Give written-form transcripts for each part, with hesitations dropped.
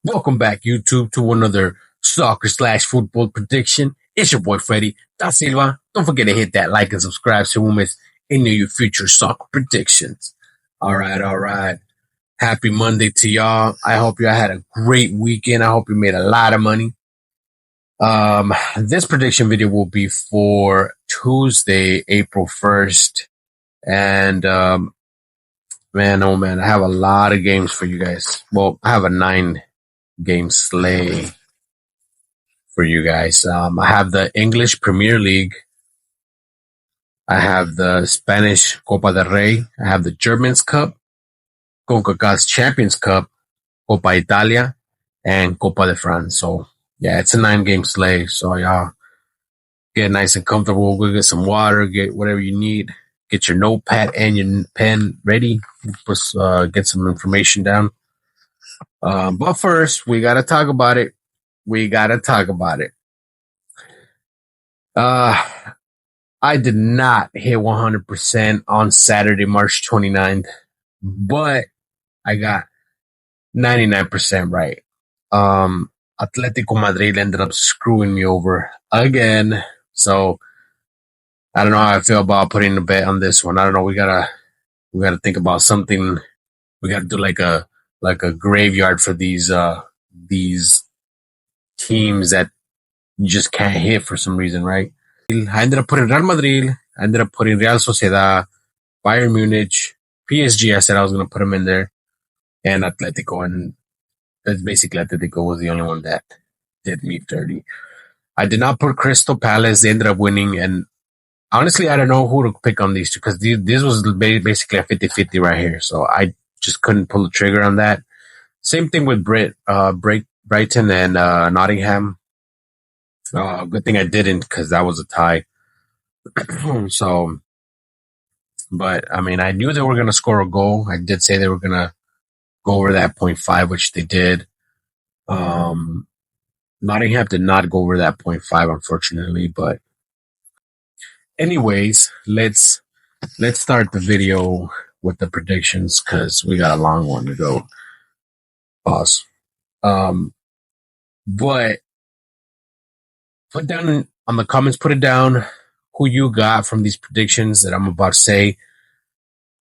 Welcome back, YouTube, to another soccer/football prediction. It's your boy Freddy Da Silva. Don't forget to hit that like and subscribe so we won't miss any of your future soccer predictions. All right. Happy Monday to y'all. I hope y'all had a great weekend. I hope you made a lot of money. This prediction video will be for Tuesday, April 1st. And man, oh man, I have a lot of games for you guys. Well, I have a 9-game slate for you guys. I have the English Premier League. I have the Spanish Copa del Rey. I have the Germans Cup, CONCACAF's Champions Cup, Copa Italia, and Copa de France. So yeah, it's a 9-game slate. So y'all get nice and comfortable. Go get some water, get whatever you need. Get your notepad and your pen ready. Get some information down. But first, we gotta talk about it. I did not hit 100% on Saturday, March 29th, but I got 99% right. Atletico Madrid ended up screwing me over again. So I don't know how I feel about putting a bet on this one. I don't know. We gotta think about something. We gotta do like a graveyard for these teams that you just can't hit for some reason, right? I ended up putting Real Madrid. I ended up putting Real Sociedad, Bayern Munich, PSG. I said I was going to put them in there, and Atletico. And that's basically Atletico was the only one that did me dirty. I did not put Crystal Palace. They ended up winning. And honestly, I don't know who to pick on these two because this was basically a 50-50 right here. So I just couldn't pull the trigger on that. Same thing with Brighton and Nottingham. Good thing I didn't because that was a tie. So, but I mean, I knew they were going to score a goal. I did say they were going to go over that 0.5, which they did. Nottingham did not go over that 0.5, unfortunately. But anyways, let's start the video with the predictions because we got a long one to go. Pause. But put down on the comments, put it down who you got from these predictions that I'm about to say.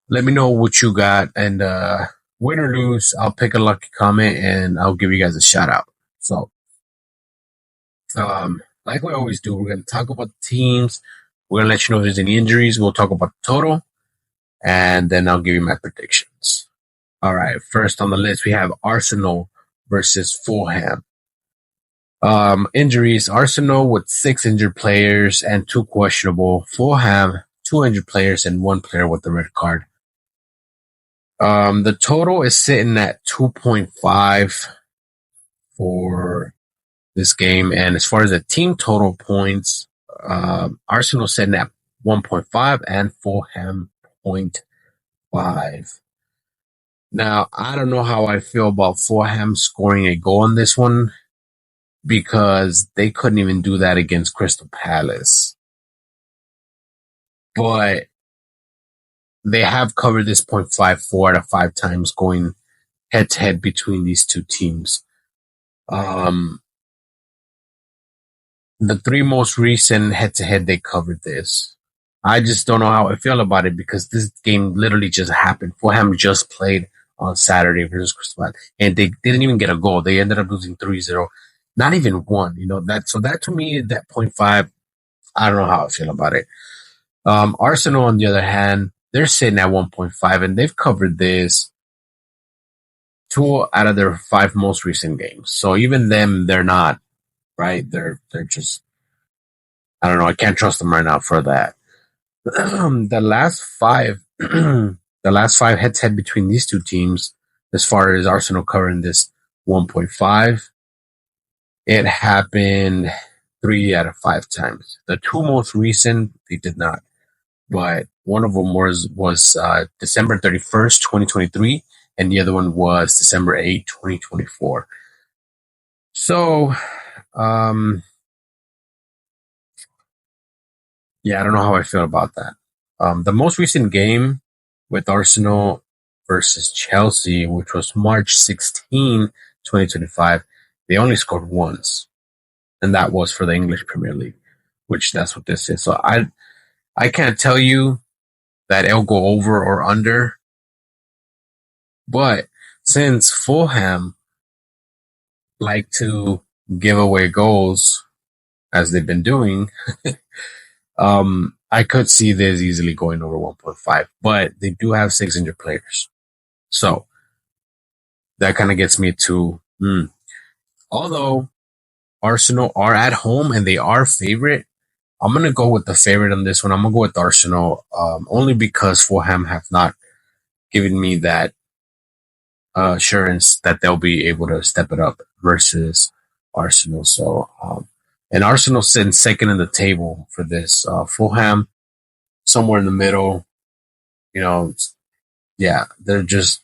Let me know what you got, and win or lose, I'll pick a lucky comment and I'll give you guys a shout out. So, like we always do, we're going to talk about the teams. We're going to let you know if there's any injuries. We'll talk about the total, and then I'll give you my predictions. All right, first on the list, we have Arsenal versus Fulham. Injuries, Arsenal with 6 injured players and 2 questionable. Fulham, 2 injured players and 1 player with a red card. The total is sitting at 2.5 for this game. And as far as the team total points, Arsenal sitting at 1.5 and Fulham 0.5. Now, I don't know how I feel about Fulham scoring a goal on this one, because they couldn't even do that against Crystal Palace. But they have covered this 0.5 4 out of 5 times going head-to-head between these two teams. The 3 most recent head-to-head, they covered this. I just don't know how I feel about it because this game literally just happened. Fulham just played on Saturday versus Crystal Palace, and they didn't even get a goal. They ended up losing 3-0. Not even 1, that to me, that 0.5, I don't know how I feel about it. Arsenal, on the other hand, they're sitting at 1.5, and they've covered this 2 out of their 5 most recent games. So even them, they're not, right? They're just, I don't know. I can't trust them right now for that. The last 5, the last 5 head-to-head between these two teams, as far as Arsenal covering this 1.5, it happened 3 out of 5 times. The 2 most recent, they did not. But one of them was December 31st, 2023, and the other one was December 8th, 2024. So, yeah, I don't know how I feel about that. The most recent game with Arsenal versus Chelsea, which was March 16, 2025, they only scored once, and that was for the English Premier League, which that's what this is. So I can't tell you that it'll go over or under, but since Fulham like to give away goals as they've been doing, I could see this easily going over 1.5, but they do have 600 players. So that kind of gets me to, although Arsenal are at home and they are favorite, I'm going to go with the favorite on this one. I'm going to go with Arsenal, only because Fulham have not given me that assurance that they'll be able to step it up versus Arsenal. So, and Arsenal sitting second in the table for this. Fulham somewhere in the middle. You know, yeah, they're just.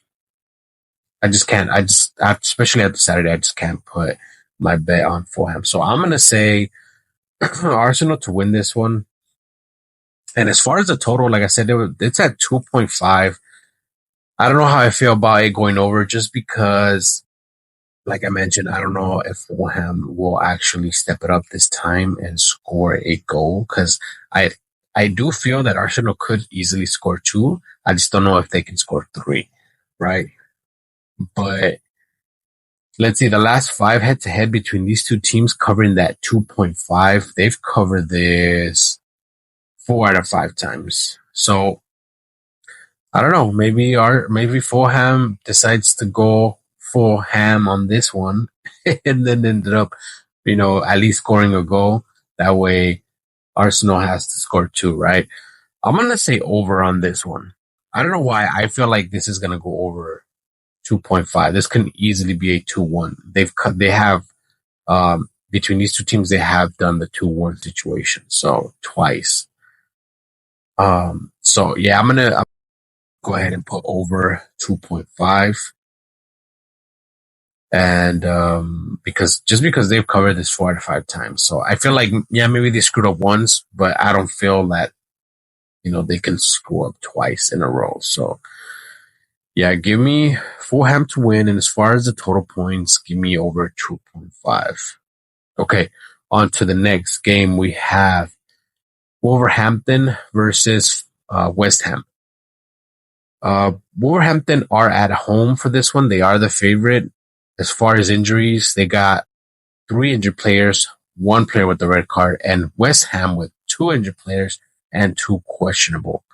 I just can't. Especially after Saturday, I just can't put my bet on Fulham. So I'm gonna say Arsenal to win this one. And as far as the total, like I said, it's at 2.5. I don't know how I feel about it going over, just because, like I mentioned, I don't know if Fulham will actually step it up this time and score a goal, because I do feel that Arsenal could easily score two. I just don't know if they can score three, right? But let's see, the last five head to head between these two teams covering that 2.5, they've covered this 4 out of 5 times. So I don't know. Maybe Fulham decides to go full ham on this one, and then ended up, at least scoring a goal. That way, Arsenal has to score two, right? I'm gonna say over on this one. I don't know why. I feel like this is gonna go over 2.5. This can easily be a 2-1. They have between these two teams, they have done the 2-1 situation, so twice. So yeah, I'm gonna go ahead and put over 2.5. And because they've covered this 4 out of 5 times. So I feel like, yeah, maybe they screwed up once, but I don't feel that, they can screw up twice in a row. So yeah, give me Fulham to win. And as far as the total points, give me over 2.5. Okay. On to the next game. We have Wolverhampton versus West Ham. Wolverhampton are at home for this one. They are the favorite. As far as injuries, they got 3 injured players, 1 player with the red card, and West Ham with 2 injured players and 2 questionable.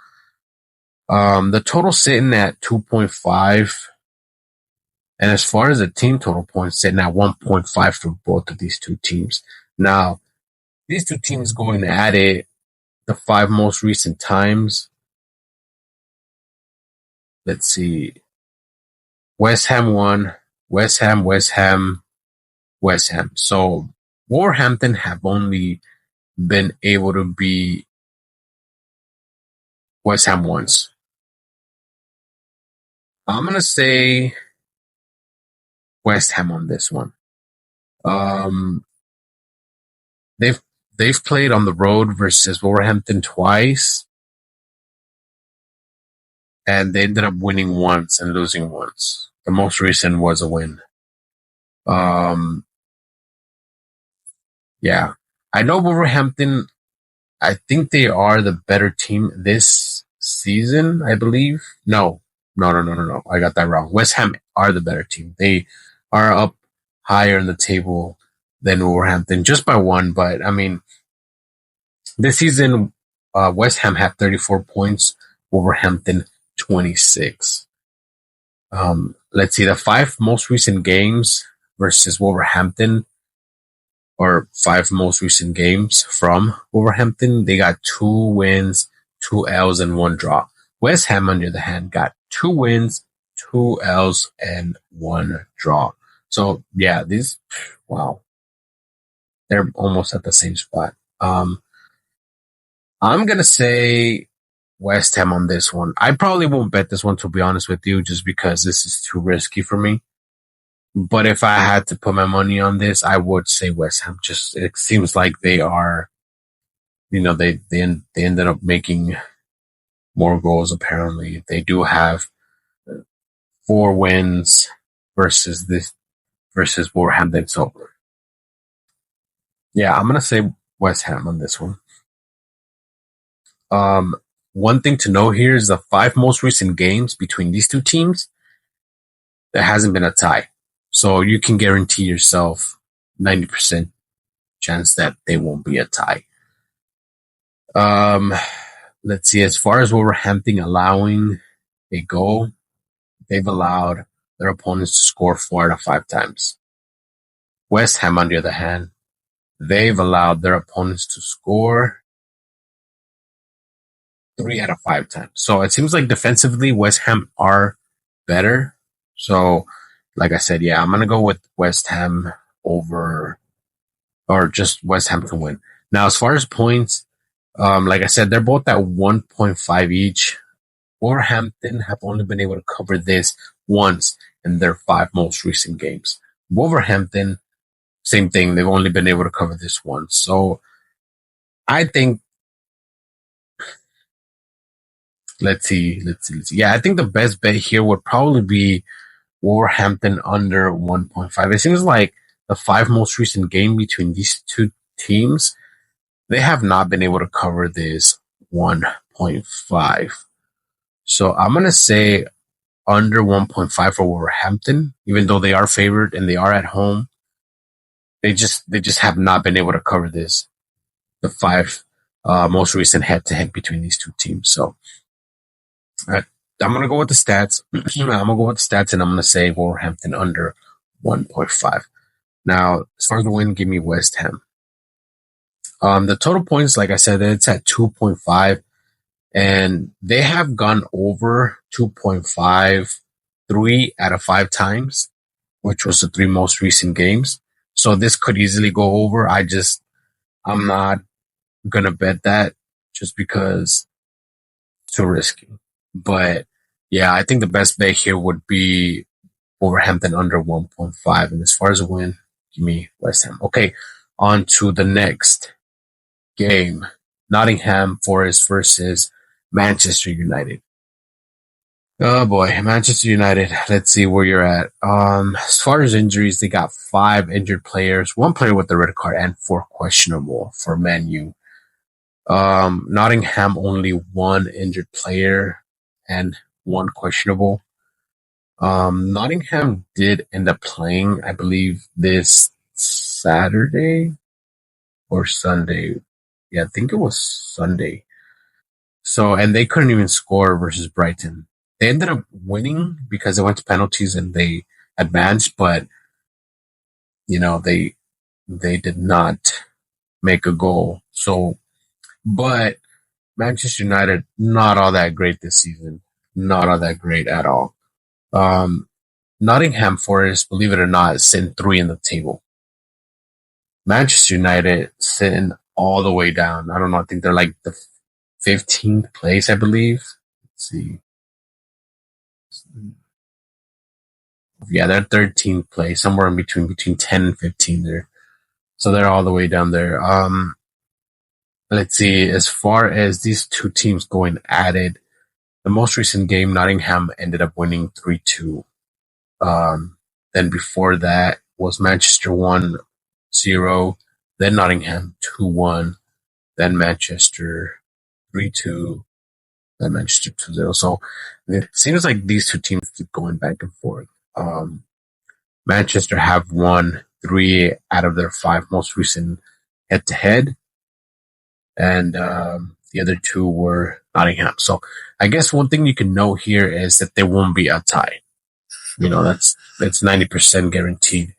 The total sitting at 2.5. And as far as the team total points, sitting at 1.5 for both of these two teams. Now, these two teams going at it the 5 most recent times. Let's see. West Ham won. West Ham. So Wolverhampton have only been able to beat West Ham once. I'm going to say West Ham on this one. They've played on the road versus Wolverhampton twice, and they ended up winning once and losing once. The most recent was a win. Yeah. I know Wolverhampton, I think they are the better team this season, I believe. No. I got that wrong. West Ham are the better team. They are up higher in the table than Wolverhampton, just by 1. But, I mean, this season, West Ham have 34 points, Wolverhampton 26. Let's see, the 5 most recent games versus Wolverhampton, or 5 most recent games from Wolverhampton, they got 2 wins, 2 L's, and 1 draw. West Ham, on the other hand, got 2 wins, 2 L's, and 1 draw. So, yeah, wow. They're almost at the same spot. I'm going to say West Ham on this one. I probably won't bet this one, to be honest with you, just because this is too risky for me. But if I had to put my money on this, I would say West Ham. Just, it seems like they are, they ended up making more goals, apparently. They do have 4 wins versus versus Wolverhampton. So yeah, I'm gonna say West Ham on this one. Um, One thing to know here is the five most recent games between these two teams. There hasn't been a tie, so you can guarantee yourself 90% chance that they won't be a tie. Um, let's see. As far as Wolverhampton allowing a goal, they've allowed their opponents to score 4 out of 5 times. West Ham, on the other hand, they've allowed their opponents to score 3 out of 5 times. So it seems like defensively, West Ham are better. So, like I said, yeah, I'm gonna go with West Ham over, or just West Ham to win. Now, as far as points, like I said, they're both at 1.5 each. Wolverhampton have only been able to cover this once in their 5 most recent games. Wolverhampton, same thing. They've only been able to cover this once. So I think, let's see. Yeah, I think the best bet here would probably be Wolverhampton under 1.5. It seems like the 5 most recent game between these two teams, they have not been able to cover this 1.5. So I'm going to say under 1.5 for Wolverhampton, even though they are favored and they are at home. They just have not been able to cover this, the 5 most recent head to head between these two teams. So uh, I'm gonna go with the stats. I'm gonna go with the stats, and I'm gonna say Wolverhampton under 1.5. Now, as far as the win, give me West Ham. The total points, like I said, it's at 2.5, and they have gone over 2.5 3 out of 5 times, which was the 3 most recent games. So this could easily go over. I'm not gonna bet that just because it's too risky. But yeah, I think the best bet here would be Wolverhampton under 1.5. And as far as a win, give me West Ham. Okay, on to the next game. Nottingham Forest versus Manchester United. Oh boy, Manchester United. Let's see where you're at. As far as injuries, they got 5 injured players, 1 player with a red card, and 4 questionable for Man U. Nottingham only 1 injured player and 1 questionable. Nottingham did end up playing, I believe, this Saturday or Sunday. Yeah, I think it was Sunday. So, and they couldn't even score versus Brighton. They ended up winning because they went to penalties and they advanced, but they did not make a goal. So, but Manchester United not all that great this season, not all that great at all. Um, Nottingham Forest, believe it or not, is sitting 3 in the table. Manchester United sitting all the way down. I don't know. I think they're like the 15th place, I believe. Let's see. Yeah, they're 13th place, somewhere in between 10 and 15 there. So they're all the way down there. Let's see. As far as these two teams going at it, the most recent game, Nottingham ended up winning 3-2. Then before that was Manchester 1-0, then Nottingham 2-1, then Manchester 3-2, then Manchester 2-0. So it seems like these two teams keep going back and forth. Manchester have won 3 out of their 5 most recent head to head, and the other 2 were Nottingham. So I guess one thing you can know here is that there won't be a tie. That's 90% guaranteed.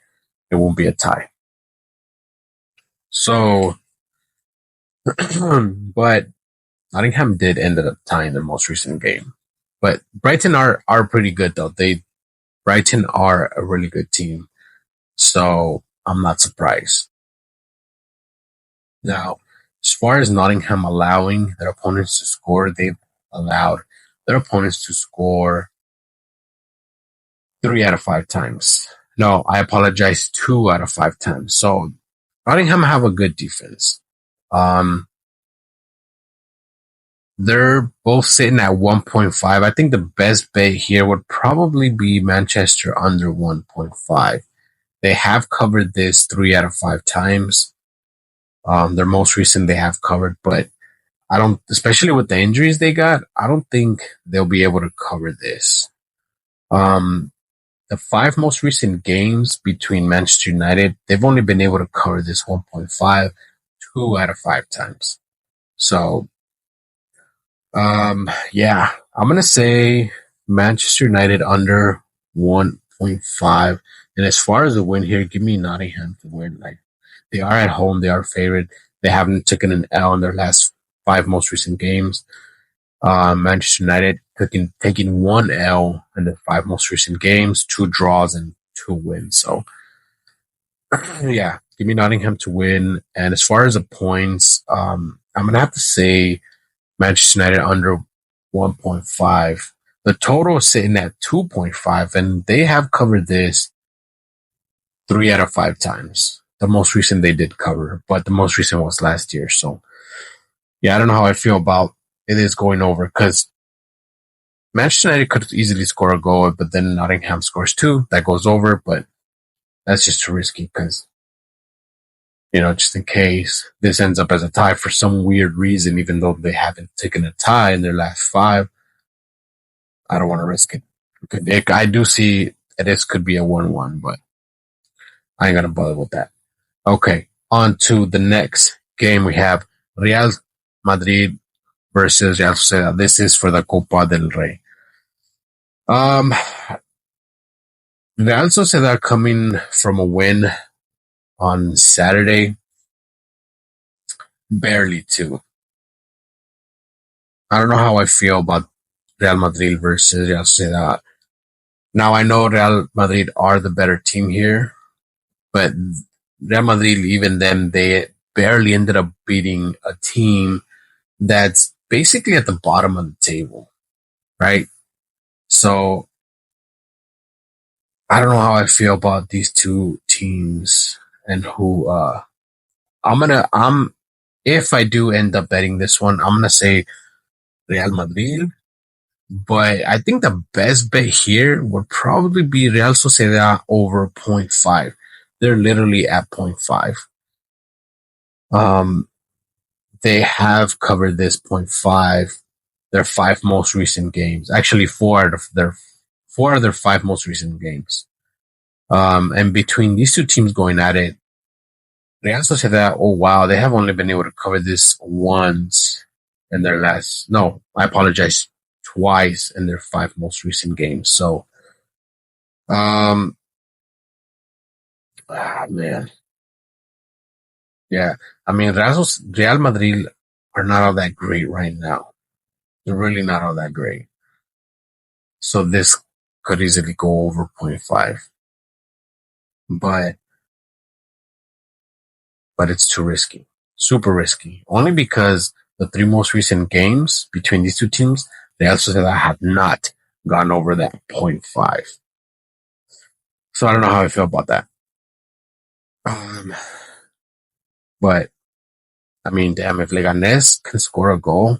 It won't be a tie. So, but Nottingham did end up tying their most recent game. But Brighton are pretty good though. Brighton are a really good team. So I'm not surprised. Now, as far as Nottingham allowing their opponents to score, they've allowed their opponents to score 3 out of 5 times. No, I apologize, 2 out of 5 times. So Nottingham have a good defense. Um, they're both sitting at 1.5. I think the best bet here would probably be Manchester under 1.5. They have covered this 3 out of 5 times. Their most recent they have covered, but I don't, especially with the injuries they got, I don't think they'll be able to cover this. Um, the 5 most recent games between Manchester United, they've only been able to cover this 1.5 2 out of 5 times. So, yeah, I'm gonna say Manchester United under 1.5. And as far as the win here, give me Nottingham to win. Like they are at home, they are favored. They haven't taken an L in their last 5 most recent games. Manchester United taking 1 L in the 5 most recent games, 2 draws and 2 wins. So yeah, give me Nottingham to win. And as far as the points, I'm gonna have to say Manchester United under 1.5. The total is sitting at 2.5, and they have covered this 3 out of 5 times. The most recent they did cover, but the most recent was last year. So yeah, I don't know how I feel about it is going over because Manchester United could easily score a goal, but then Nottingham scores two. That goes over, but that's just too risky because, just in case this ends up as a tie for some weird reason, even though they haven't taken a tie in their last 5, I don't want to risk it. I do see this could be a 1-1, but I ain't going to bother with that. Okay, on to the next game. We have Real Madrid versus Real Sociedad. This is for the Copa del Rey. Um, Real Sociedad coming from a win on Saturday, barely too. I don't know how I feel about Real Madrid versus Real Sociedad. Now I know Real Madrid are the better team here, but Real Madrid, even then, they barely ended up beating a team that's basically at the bottom of the table, right? So I don't know how I feel about these two teams and who I'm if I do end up betting this one, I'm gonna say Real Madrid. But I think the best bet here would probably be Real Sociedad over zero point 0.5. They're literally at zero point 0.5. Um, they have covered this zero point 0.5 their 5 most recent games. Actually, four of their 5 most recent games. And between these two teams going at it, Real Sociedad, oh wow, they have only been able to cover this once in their last, no, I apologize, twice in their 5 most recent games. So, um, man, yeah, I mean, Real Madrid are not all that great right now. They're really not all that great. So this could easily go over zero point 0.5, but it's too risky, super risky. Only because the 3 most recent games between these two teams, they also said I have not gone over that zero point 0.5. So I don't know how I feel about that. Um, but I mean, damn, if Leganes can score a goal,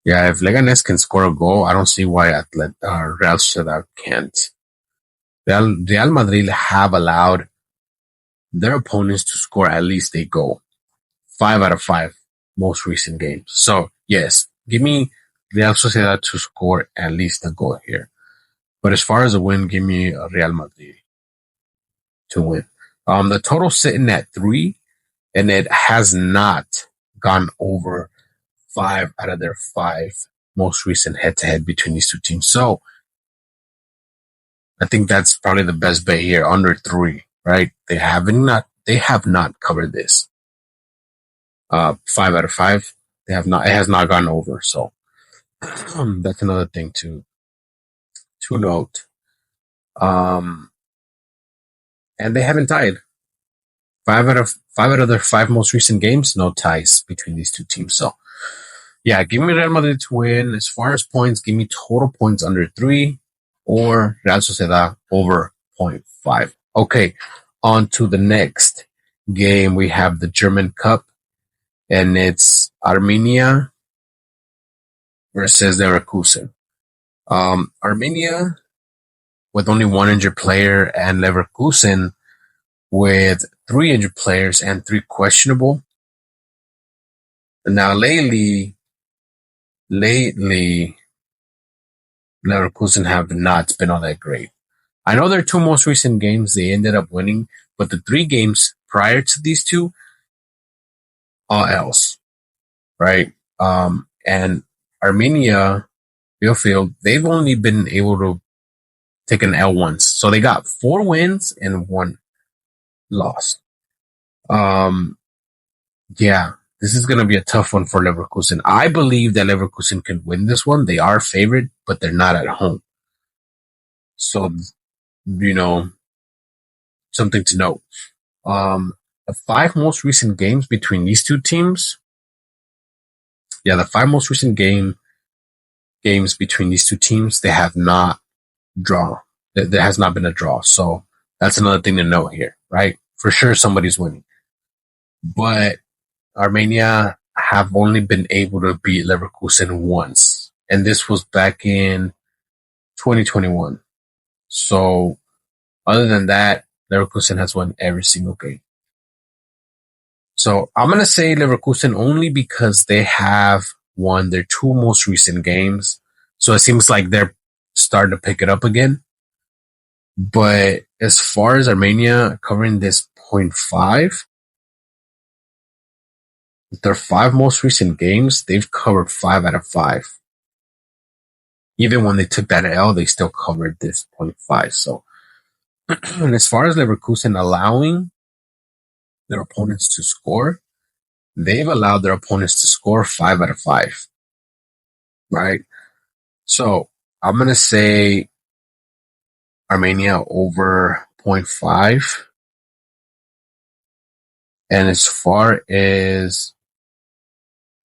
yeah, if Leganes can score a goal, I don't see why Real Sociedad can't. Real Madrid have allowed their opponents to score at least a goal. 5 out of 5 most recent games. So yes, give me Real Sociedad to score at least a goal here. But as far as a win, give me Real Madrid to win. The total sitting at 3, and it has not gone over 5 out of their 5 most recent head-to-head between these two teams. So I think that's probably the best bet here, under 3. Right? They have not covered this. 5 out of 5, they have not. It has not gone over. So that's another thing to note. And they haven't tied. 5 out of their 5 most recent games, no ties between these two teams. So yeah, give me Real Madrid to win. As far as points, give me total points under 3 or Real Sociedad over zero point 0.5. Okay, on to the next game. We have the German Cup, and it's Armenia versus Leverkusen. Armenia with only one injured player, and Leverkusen with three injured players and three questionable. Now, lately, Leverkusen have not been all that great. I know their two most recent games they ended up winning, but the three games prior to these two, all else, right? And Armenia, Bielefeld, they've only been able to take an L once, so they got four wins and one loss. Um, yeah, this is going to be a tough one for Leverkusen. I believe that Leverkusen can win this one. They are favored, but they're not at home. So, you know, something to note. The five most recent games between these two teams, the five most recent games between these two teams, they have not drawn. There has not been a draw. So that's another thing to note here, right? For sure, somebody's winning. But Armenia have only been able to beat Leverkusen once, and this was back in 2021. So other than that, Leverkusen has won every single game. So I'm going to say Leverkusen only because they have won their two most recent games. So it seems like they're starting to pick it up again. But as far as Armenia covering this 0.5, their five most recent games, they've covered 5 out of 5. Even when they took that L, they still covered this 0.5. So, and as far as Leverkusen allowing their opponents to score, they've allowed their opponents to score 5 out of 5. Right? So I'm going to say Armenia over 0.5. And as far as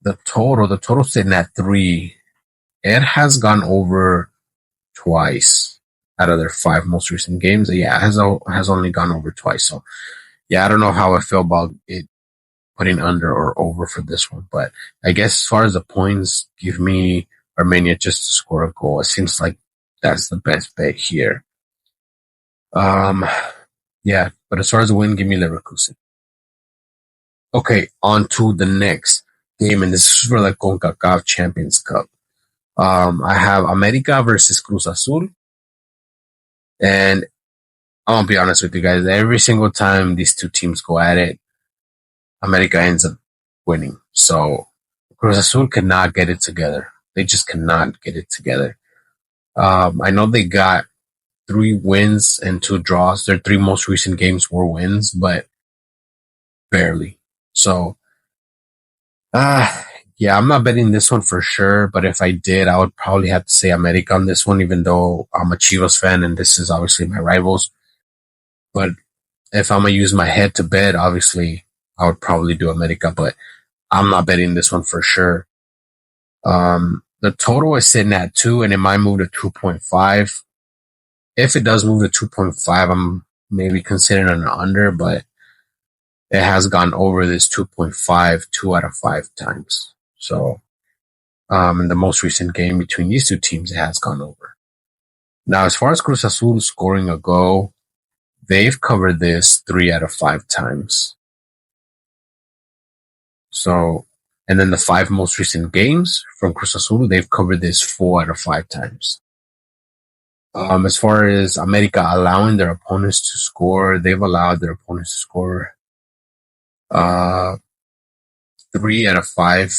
the total sitting at 3. It has gone over twice out of their five most recent games. Yeah, it has only gone over twice. So yeah, I don't know how I feel about it putting under or over for this one, but I guess as far as the points, give me Armenia just to score a goal. It seems like that's the best bet here. Yeah, but as far as the win, give me Leverkusen. Okay, on to the next game, and this is for the CONCACAF Champions Cup. I have America versus Cruz Azul, and I'll be honest with you guys. Every single time these two teams go at it, America ends up winning. So Cruz Azul cannot get it together. They just cannot get it together. I know they got 3 wins and 2 draws. Their 3 most recent games were wins, but barely. So, yeah, I'm not betting this one for sure. But if I did, I would probably have to say America on this one, even though I'm a Chivas fan and this is obviously my rivals. But if I'm gonna use my head to bet, obviously I would probably do America, but I'm not betting this one for sure. The total is sitting at 2 and it might move to 2.5. If it does move to 2.5, I'm maybe considering an under, but it has gone over this 2.5 2 out of 5 times. So, in the most recent game between these two teams, it has gone over. Now, as far as Cruz Azul scoring a goal, they've covered this 3 out of 5 times. So, and then the 5 most recent games from Cruz Azul, they've covered this 4 out of 5 times. As far as America allowing their opponents to score, they've allowed their opponents to score 3 out of 5,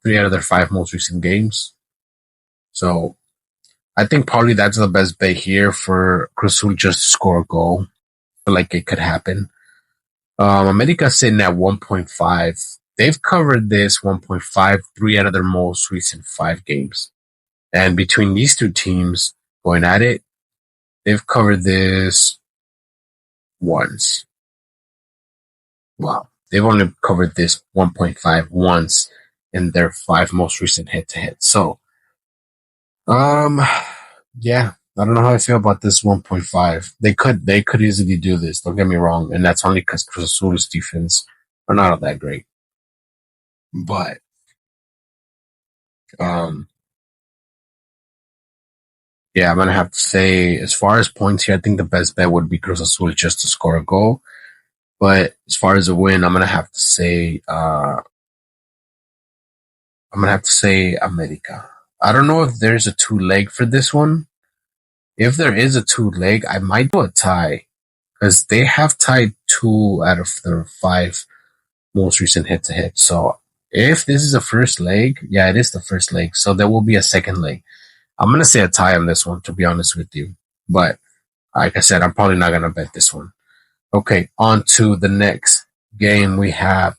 3 out of their 5 most recent games. So I think probably that's the best bet here for Cruz Azul just to score a goal. I feel like it could happen. America sitting at 1.5. They've covered this 1.5 3 out of their most recent 5 games. And between these two teams going at it, they've covered this once. Wow. They've only covered this 1.5 once in their 5 most recent head-to-head. So, yeah, I don't know how I feel about this 1.5. They could easily do this. Don't get me wrong. And that's only because Cruz Azul's defense are not all that great. But, um, Yeah, I'm gonna have to say, as far as points here, I think the best bet would be Cruz Azul just to score a goal. But as far as a win, I'm gonna have to say America. I don't know if there's a two leg for this one. If there is a two leg, I might do a tie because they have tied two out of their five most recent head to head. So if this is a first leg, yeah, it is the first leg. So there will be a second leg. I'm gonna say a tie on this one, to be honest with you. But like I said, I'm probably not gonna bet this one. Okay, on to the next game. We have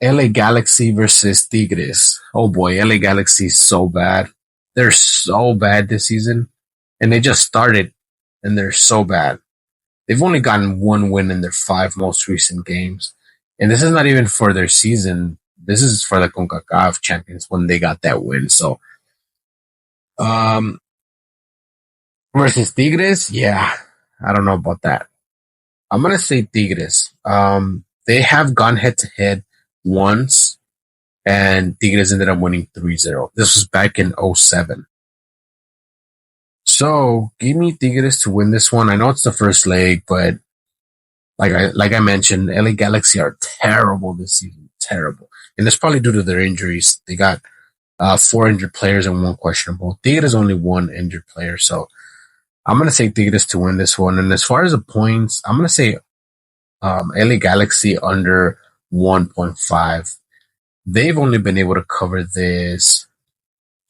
LA Galaxy versus Tigres. Oh boy, LA Galaxy is so bad. They're so bad this season. And they just started and they're so bad. They've only gotten one win in their five most recent games. And this is not even for their season. This is for the CONCACAF champions when they got that win. So, um, versus Tigres, yeah, I don't know about that. I'm gonna say Tigres. They have gone head to head once, and Tigres ended up winning 3-0. This was back in '07. So give me Tigres to win this one. I know it's the first leg, but like I mentioned, LA Galaxy are terrible this season. Terrible. And that's probably due to their injuries. They got four injured players and one questionable. Tigres only one injured player. So I'm gonna say Tigres to win this one. And as far as the points, I'm gonna say LA Galaxy under 1.5. They've only been able to cover this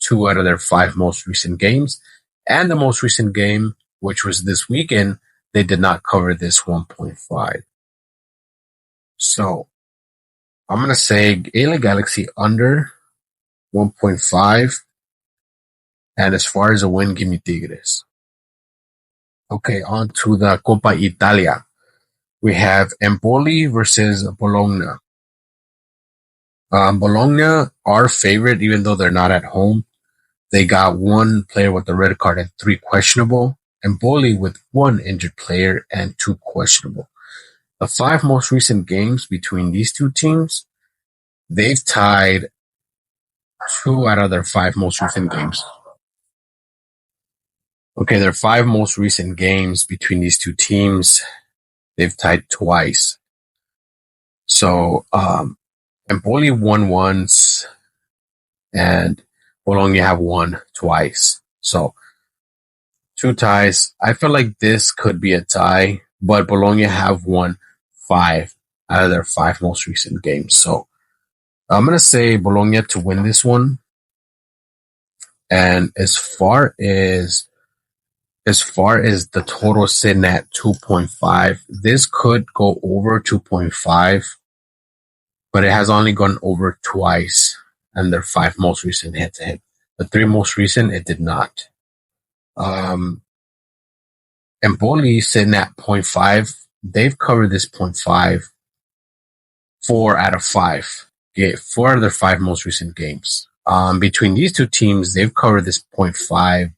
two out of their five most recent games. And the most recent game, which was this weekend, they did not cover this 1.5. So I'm going to say LA Galaxy under 1.5. And as far as a win, give me Tigres. Okay, on to the Copa Italia. We have Empoli versus Bologna. Bologna are favorite, even though they're not at home. They got one player with a red card and three questionable. Empoli with one injured player and two questionable. The five most recent games between these two teams, they've tied two out of their five most recent games. Okay, their five most recent games between these two teams, they've tied twice. So, Empoli won once and Bologna have won twice. So, two ties. I feel like this could be a tie, but Bologna have won five out of their five most recent games. So, I'm going to say Bologna to win this one. And as far as the total sitting at 2.5, this could go over 2.5, but it has only gone over twice in their five most recent head to head. The three most recent, it did not. Empoli sitting at 0.5. They've covered this 0.5 four out of five. Four out of their five most recent games. Between these two teams, they've covered this 0.5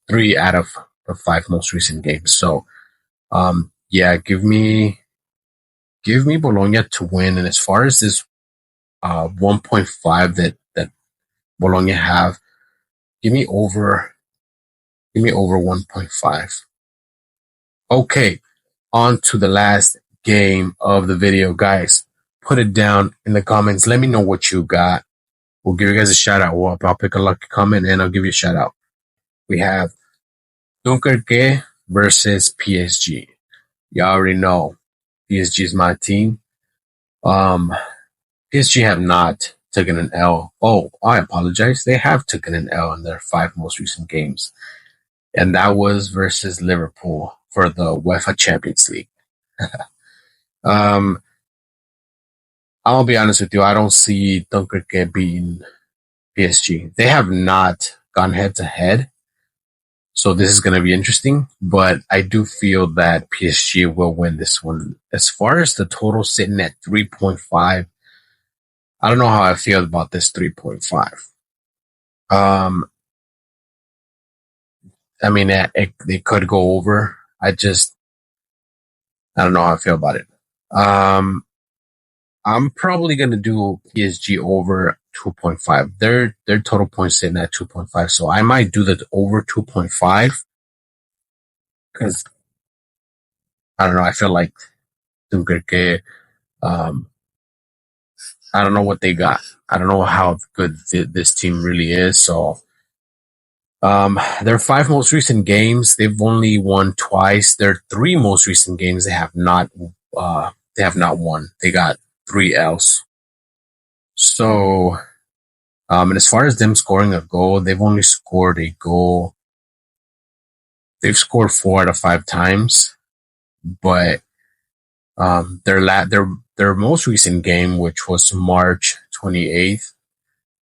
3 out of the five most recent games. So, yeah, give me Bologna to win. And as far as this 1.5 that Bologna have, give me over 1.5. Okay, on to the last game of the video, guys. Put it down in the comments. Let me know what you got. We'll give you guys a shout out. I'll pick a lucky comment and I'll give you a shout out. We have Dunkerque versus PSG. You already know PSG is my team. PSG have not taken an L. Oh, I apologize. They have taken an L in their five most recent games. And that was versus Liverpool for the UEFA Champions League. um, I'll be honest with you. I don't see Dunkerque beating PSG. They have not gone head to head. So this is going to be interesting, but I do feel that PSG will win this one. As far as the total sitting at 3.5, I don't know how I feel about this 3.5. I mean, it could go over. I don't know how I feel about it. I'm probably going to do PSG over 2.5. Their total points sitting at 2.5. So I might do the over 2.5 because I don't know. I feel like Dunkerque, um, I don't know what they got. I don't know how good this team really is. So, their 5 most recent games, they've only won twice. Their 3 most recent games, they have not won. They got 3 L's. So, and as far as them scoring a goal, they've only scored a goal. They've scored 4 out of 5 times, but their most recent game, which was March 28th,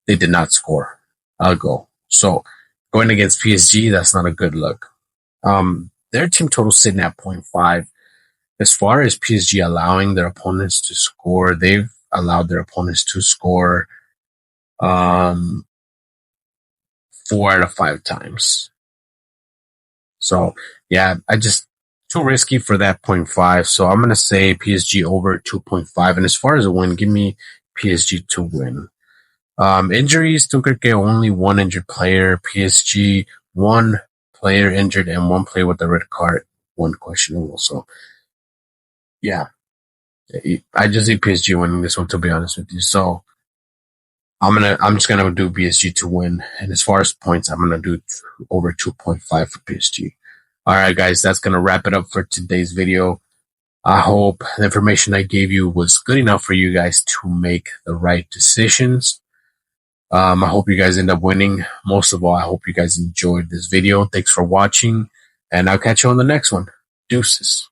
they did not score a goal. So going against PSG, that's not a good look. Their team total sitting at 0.5. As far as PSG allowing their opponents to score, they've allowed their opponents to score 4 out of 5 times. So yeah, I just too risky for that 0.5. So I'm gonna say PSG over 2.5. And as far as a win, give me PSG to win. Injuries, Dunkerque only 1 injured player, PSG 1 player injured and 1 player with a red card, 1 questionable. So yeah, I just see PSG winning this one, to be honest with you. So I'm just gonna do PSG to win. And as far as points, I'm gonna do over 2.5 for PSG. All right, guys, that's gonna wrap it up for today's video. I hope the information I gave you was good enough for you guys to make the right decisions. I hope you guys end up winning. Most of all, I hope you guys enjoyed this video. Thanks for watching, and I'll catch you on the next one. Deuces.